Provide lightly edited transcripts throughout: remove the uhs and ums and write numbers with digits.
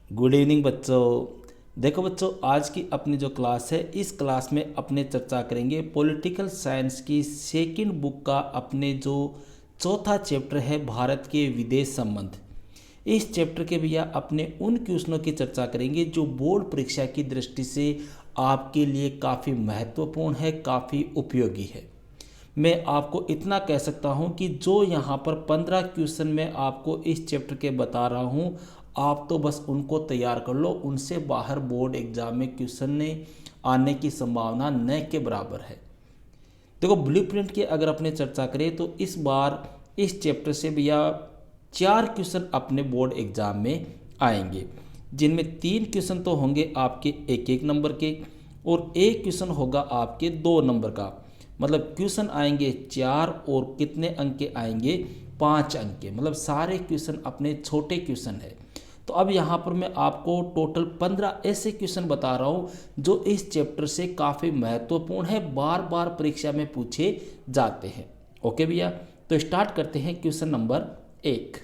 Good evening बच्चों। देखो बच्चों, आज की अपनी जो क्लास है, इस क्लास में अपने चर्चा करेंगे पॉलिटिकल साइंस की सेकंड बुक का अपने जो चौथा चैप्टर है, भारत के विदेश संबंध। इस चैप्टर के भैया अपने उन क्वेश्चनों की चर्चा करेंगे जो बोर्ड परीक्षा की दृष्टि से आपके लिए काफ़ी महत्वपूर्ण है, काफ़ी उपयोगी है। मैं आपको इतना कह सकता हूं कि जो यहाँ पर 15 क्वेश्चन मैं आपको इस चैप्टर के बता रहा हूं, आप तो बस उनको तैयार कर लो, उनसे बाहर बोर्ड एग्जाम में क्वेश्चन ने आने की संभावना न के बराबर है। देखो, ब्लूप्रिंट की अगर अपने चर्चा करें तो इस बार इस चैप्टर से भैया 4 क्वेश्चन अपने बोर्ड एग्जाम में आएंगे, जिनमें 3 क्वेश्चन तो होंगे आपके 1-1 नंबर के और 1 क्वेश्चन होगा आपके 2 नंबर का। मतलब क्वेश्चन आएंगे 4 और कितने अंक के आएंगे, 5 अंक के। मतलब सारे क्वेश्चन अपने छोटे क्वेश्चन है। तो अब यहाँ पर मैं आपको टोटल 15 ऐसे क्वेश्चन बता रहा हूँ जो इस चैप्टर से काफ़ी महत्वपूर्ण है, बार बार परीक्षा में पूछे जाते हैं। ओके भैया, तो स्टार्ट करते हैं। Question number 1।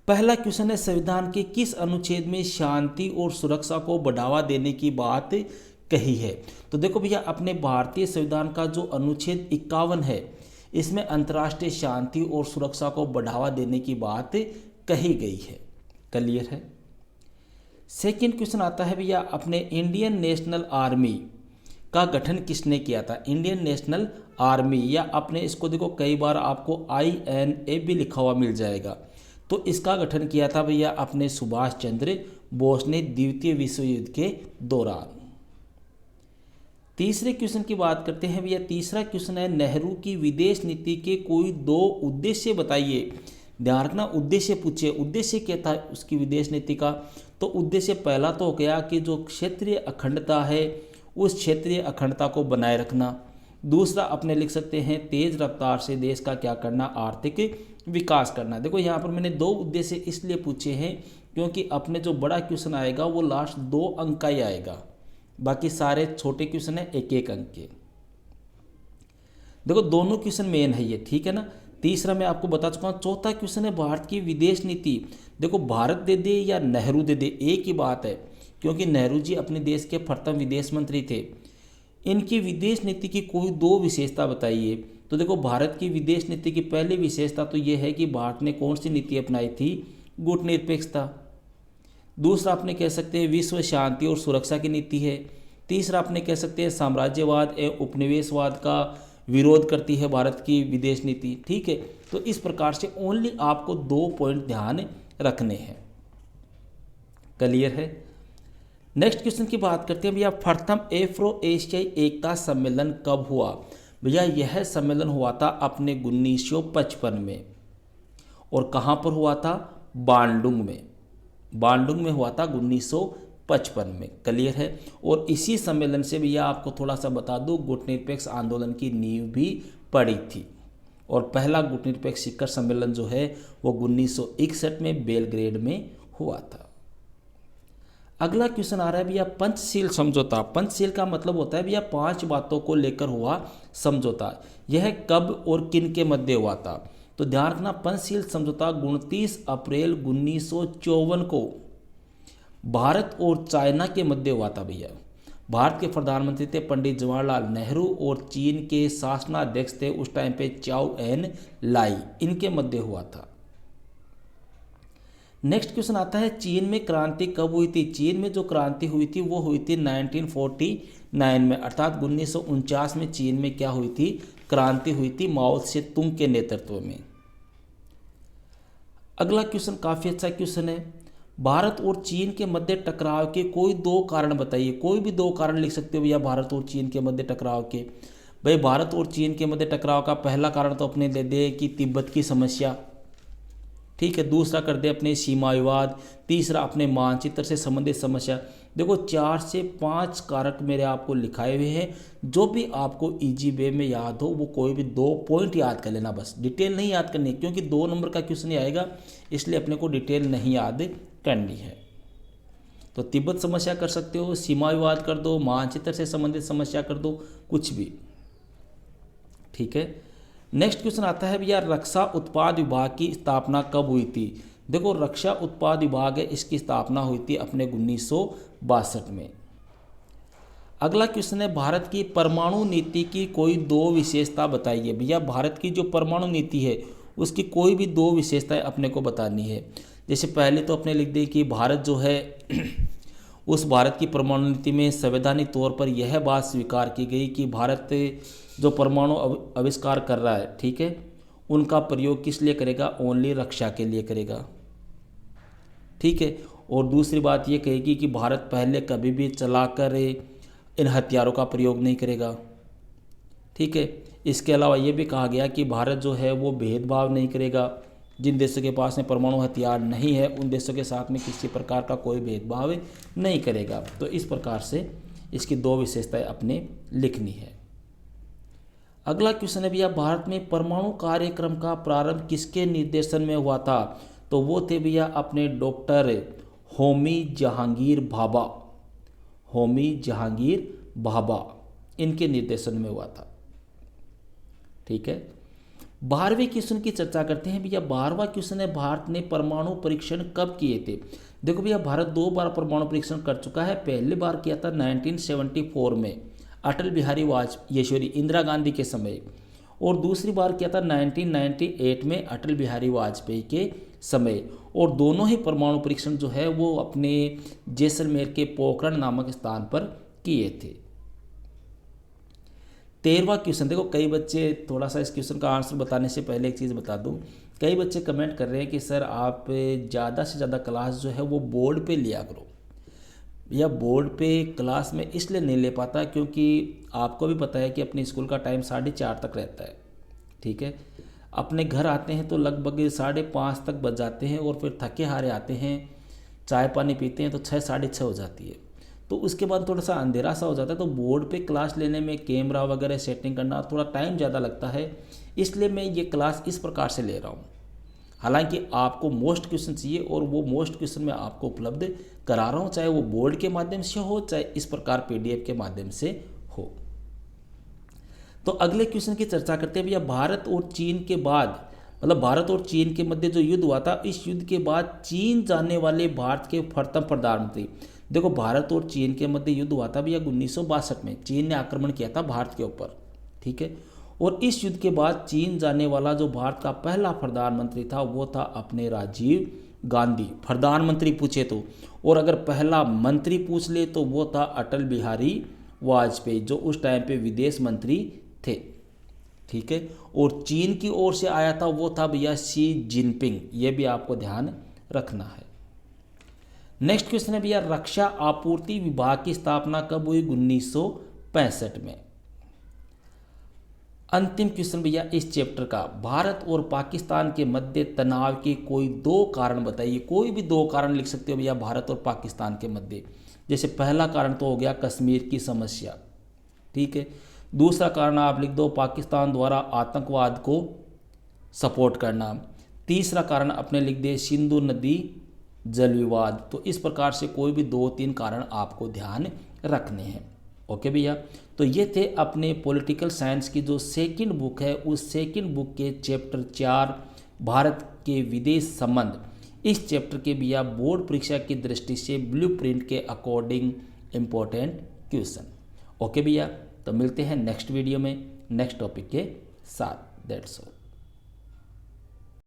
पहला क्वेश्चन है, संविधान के किस अनुच्छेद में शांति और सुरक्षा को बढ़ावा देने की बात कही है? तो देखो भैया, अपने भारतीय संविधान का जो अनुच्छेद 51 है, इसमें अंतर्राष्ट्रीय शांति और सुरक्षा को बढ़ावा देने की बात कही गई है। क्लियर है। सेकंड क्वेश्चन आता है भैया, अपने इंडियन नेशनल आर्मी का गठन किसने किया था? इंडियन नेशनल आर्मी, या अपने इसको देखो कई बार आपको INA भी लिखा हुआ मिल जाएगा। तो इसका गठन किया था भैया अपने सुभाष चंद्र बोस ने द्वितीय विश्व युद्ध के दौरान। तीसरे क्वेश्चन की बात करते हैं भैया। तीसरा क्वेश्चन है, नेहरू की विदेश नीति के कोई 2 उद्देश्य बताइए। ध्यान रखना, उद्देश्य पूछे। उद्देश्य क्या था उसकी विदेश नीति का? तो उद्देश्य पहला तो हो गया कि जो क्षेत्रीय अखंडता है, उस क्षेत्रीय अखंडता को बनाए रखना। दूसरा अपने लिख सकते हैं, तेज रफ्तार से देश का क्या करना, आर्थिक विकास करना। देखो यहाँ पर मैंने 2 उद्देश्य इसलिए पूछे हैं क्योंकि अपने जो बड़ा क्वेश्चन आएगा वो लास्ट 2 अंक का ही आएगा, बाकी सारे छोटे क्वेश्चन है 1-1 अंक के। देखो दोनों क्वेश्चन मेन है ये, ठीक है ना। तीसरा मैं आपको बता चुका हूँ। चौथा क्वेश्चन है, भारत की विदेश नीति। देखो भारत दे दे या नेहरू दे दे, एक ही बात है, क्योंकि नेहरू जी अपने देश के प्रथम विदेश मंत्री थे। इनकी विदेश नीति की कोई 2 विशेषता बताइए। तो देखो, भारत की विदेश नीति की पहली विशेषता तो ये है कि भारत ने कौन सी नीति अपनाई थी, गुटनिरपेक्षता। दूसरा अपने कह सकते हैं विश्व शांति और सुरक्षा की नीति है। तीसरा अपने कह सकते हैं साम्राज्यवाद एवं उपनिवेशवाद का विरोध करती है भारत की विदेश नीति, ठीक है। तो इस प्रकार से ओनली आपको 2 पॉइंट ध्यान रखने हैं। क्लियर है। नेक्स्ट क्वेश्चन की बात करते हैं भैया, प्रथम एफ्रो एशियाई एकता सम्मेलन कब हुआ? भैया यह सम्मेलन हुआ था अपने 1955 में। और कहाँ पर हुआ था? बांडुंग में। बांडुंग में हुआ था 1955 में। क्लियर है। और इसी सम्मेलन से भैया आपको थोड़ा सा बता दूं, गुटनिरपेक्ष आंदोलन की नींव भी पड़ी थी। और पहला गुटनिरपेक्ष शिखर सम्मेलन जो है वो 1961 में बेलग्रेड में हुआ था। अगला क्वेश्चन आ रहा है भैया, पंचशील समझौता। पंचशील का मतलब होता है भैया 5 बातों को लेकर हुआ समझौता। यह कब और किन के मध्य हुआ था? तो ध्यान रखना, पंचशील समझौता 29 अप्रैल 1954 को भारत और चाइना के मध्य हुआ था भैया। भारत के प्रधानमंत्री थे पंडित जवाहरलाल नेहरू और चीन के शासनाध्यक्ष थे उस टाइम पे चाउ एन लाई, इनके मध्य हुआ था। नेक्स्ट क्वेश्चन आता है, चीन में क्रांति कब हुई थी? चीन में जो क्रांति हुई थी वो हुई थी 1949 में, अर्थात 1949 में चीन में क्या हुई थी? क्रांति हुई थी माओ से तुंग के नेतृत्व में। अगला क्वेश्चन काफ़ी अच्छा क्वेश्चन है, भारत और चीन के मध्य टकराव के कोई 2 कारण बताइए। कोई भी 2 कारण लिख सकते हो भैया भारत और चीन के मध्य टकराव के। भाई भारत और चीन के मध्य टकराव का पहला कारण तो अपने दे दे कि तिब्बत की समस्या, ठीक है। दूसरा कर दे अपने सीमा विवाद। तीसरा अपने मानचित्र से संबंधित समस्या। देखो 4 से 5 कारक मेरे आपको लिखाए हुए हैं, जो भी आपको इजी वे में याद हो वो कोई भी 2 पॉइंट याद कर लेना, बस डिटेल नहीं याद करनी, क्योंकि 2 नंबर का क्वेश्चन ही आएगा, इसलिए अपने को डिटेल नहीं याद करनी है। तो तिब्बत समस्या कर सकते हो, सीमा विवाद कर दो, मानचित्र से संबंधित समस्या कर दो, कुछ भी, ठीक है। नेक्स्ट क्वेश्चन आता है भैया, रक्षा उत्पाद विभाग की स्थापना कब हुई थी? देखो रक्षा उत्पाद विभाग है, इसकी स्थापना हुई थी अपने 1962 में। अगला क्वेश्चन है, भारत की परमाणु नीति की कोई दो विशेषता बताइए। भैया भारत की जो परमाणु नीति है उसकी कोई भी दो विशेषताएं अपने को बतानी है। जैसे पहले तो अपने लिख दें कि भारत जो है उस भारत की परमाणु नीति में संवैधानिक तौर पर यह बात स्वीकार की गई कि भारत जो परमाणु आविष्कार कर रहा है, ठीक है, उनका प्रयोग किस लिए करेगा, ओनली रक्षा के लिए करेगा, ठीक है। और दूसरी बात ये कहेगी कि भारत पहले कभी भी चलाकर इन हथियारों का प्रयोग नहीं करेगा, ठीक है। इसके अलावा ये भी कहा गया कि भारत जो है वो भेदभाव नहीं करेगा, जिन देशों के पास में परमाणु हथियार नहीं है उन देशों के साथ में किसी प्रकार का कोई भेदभाव नहीं करेगा। तो इस प्रकार से इसकी दो विशेषताएं अपने लिखनी है। अगला क्वेश्चन है भैया, भारत में परमाणु कार्यक्रम का प्रारंभ किसके निर्देशन में हुआ था। तो वो थे भैया अपने डॉक्टर होमी जहांगीर भाभा, होमी जहांगीर भाभा, इनके निर्देशन में हुआ था, ठीक है। 12वें क्वेश्चन की चर्चा करते हैं भैया। 12वां क्वेश्चन है, भारत ने परमाणु परीक्षण कब किए थे। देखो भैया भारत 2 बार परमाणु परीक्षण कर चुका है। पहली बार किया था 1974 में अटल बिहारी वाजपेयी इंदिरा गांधी के समय, और दूसरी बार किया था 1998 में अटल बिहारी वाजपेयी के समय। और दोनों ही परमाणु परीक्षण जो है वो अपने जैसलमेर के पोखरण नामक स्थान पर किए थे। 13वां क्वेश्चन देखो, कई बच्चे, थोड़ा सा इस क्वेश्चन का आंसर बताने से पहले एक चीज़ बता दूं, कई बच्चे कमेंट कर रहे हैं कि सर आप ज़्यादा से ज़्यादा क्लास जो है वो बोर्ड पे लिया करो। या बोर्ड पे क्लास में इसलिए नहीं ले पाता क्योंकि आपको भी पता है कि अपने स्कूल का टाइम 4:30 तक रहता है, ठीक है। अपने घर आते हैं तो लगभग 5:30 तक बज जाते हैं, और फिर थके हारे आते हैं, चाय पानी पीते हैं तो 6, 6:30 हो जाती है। तो उसके बाद थोड़ा सा अंधेरा सा हो जाता है, तो बोर्ड पे क्लास लेने में कैमरा वगैरह सेटिंग करना थोड़ा टाइम ज़्यादा लगता है, इसलिए मैं ये क्लास इस प्रकार से ले रहा हूँ। हालांकि आपको मोस्ट क्वेश्चन चाहिए और वो मोस्ट क्वेश्चन मैं आपको उपलब्ध करा रहा हूँ, चाहे वो बोर्ड के माध्यम से हो चाहे इस प्रकार PDF के माध्यम से हो। तो अगले क्वेश्चन की चर्चा करते हैं भैया। भारत और चीन के बाद, मतलब भारत और चीन के मध्य जो युद्ध हुआ था, इस युद्ध के बाद चीन जाने वाले भारत के प्रथम प्रधानमंत्री। देखो भारत और चीन के मध्य युद्ध हुआ था भैया 1962 में, चीन ने आक्रमण किया था भारत के ऊपर, ठीक है। और इस युद्ध के बाद चीन जाने वाला जो भारत का पहला प्रधानमंत्री था वो था अपने राजीव गांधी, प्रधानमंत्री पूछे तो। और अगर पहला मंत्री पूछ ले तो वो था अटल बिहारी वाजपेयी, जो उस टाइम पे विदेश मंत्री थे, ठीक है। और चीन की ओर से आया था वो था भैया शी जिनपिंग, ये भी आपको ध्यान रखना है। नेक्स्ट क्वेश्चन है भैया, रक्षा आपूर्ति विभाग की स्थापना कब हुई। 1965 में। अंतिम क्वेश्चन भैया इस चैप्टर का, भारत और पाकिस्तान के मध्य तनाव के कोई 2 कारण बताइए। कोई भी 2 कारण लिख सकते हो भैया भारत और पाकिस्तान के मध्य। जैसे पहला कारण तो हो गया कश्मीर की समस्या, ठीक है। दूसरा कारण आप लिख दो पाकिस्तान द्वारा आतंकवाद को सपोर्ट करना। तीसरा कारण अपने लिख दे सिंधु नदी जल विवाद। तो इस प्रकार से कोई भी 2-3 कारण आपको ध्यान रखने हैं। ओके भैया, तो ये थे अपने पॉलिटिकल साइंस की जो सेकंड बुक है, उस सेकंड बुक के चैप्टर 4 भारत के विदेश संबंध। इस चैप्टर के भैया बोर्ड परीक्षा की दृष्टि से ब्लूप्रिंट के अकॉर्डिंग इम्पोर्टेंट क्वेश्चन। ओके भैया, तो मिलते हैं नेक्स्ट वीडियो में नेक्स्ट टॉपिक के साथ। That's all.